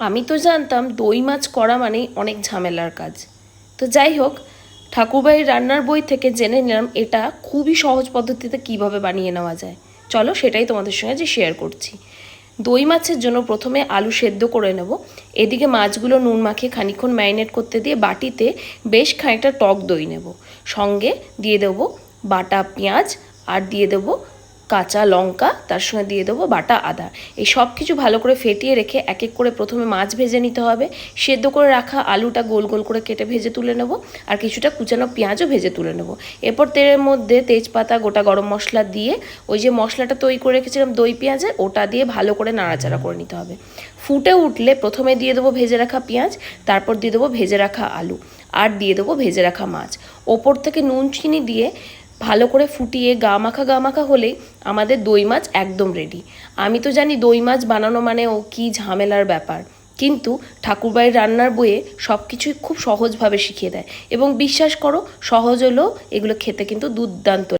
আমি তো জানতাম দই মাছ করা মানেই অনেক ঝামেলার কাজ। তো যাই হোক, ঠাকুরবাড়ির রান্নার বই থেকে জেনে নিলাম এটা খুবই সহজ পদ্ধতিতে কিভাবে বানিয়ে নেওয়া যায়। চলো সেটাই তোমাদের সঙ্গে যে শেয়ার করছি। দই মাছের জন্য প্রথমে আলু সেদ্ধ করে নেব। এদিকে মাছগুলো নুন মাখিয়ে খানিকক্ষণ ম্যারিনেট করতে দিয়ে বাটিতে বেশ খানিকটা টক দই নেব। সঙ্গে দিয়ে দেবো বাটা পেঁয়াজ আর দিয়ে দেবো কাঁচা লঙ্কা, তার সঙ্গে দিয়ে দেবো বাটা আদা। এই সব কিছু ভালো করে ফেটিয়ে রেখে এক এক করে প্রথমে মাছ ভেজে নিতে হবে। সেদ্ধ করে রাখা আলুটা গোল গোল করে কেটে ভেজে তুলে নেব, আর কিছুটা কুচানো পেঁয়াজও ভেজে তুলে নেব। এরপর তেলের মধ্যে তেজপাতা, গোটা গরম মশলা দিয়ে ওই যে মশলাটা তৈরি করে রেখেছিলাম দই পেঁয়াজে, ওটা দিয়ে ভালো করে নাড়াচাড়া করে নিতে হবে। ফুটে উঠলে প্রথমে দিয়ে দেবো ভেজে রাখা পেঁয়াজ, তারপর দিয়ে দেবো ভেজে রাখা আলু, আর দিয়ে দেবো ভেজে রাখা মাছ। ওপর থেকে নুন চিনি দিয়ে ভালো করে ফুটিয়ে গা মাখা হলেই আমাদের দই মাছ একদম রেডি। আমি তো জানি দই মাছ বানানো মানে ও কী ঝামেলার ব্যাপার, কিন্তু ঠাকুরবাড়ির রান্নার বইয়ে সব কিছুই খুব সহজভাবে শিখিয়ে দেয়, এবং বিশ্বাস করো সহজ হলেও এগুলো খেতে কিন্তু দুর্দান্ত।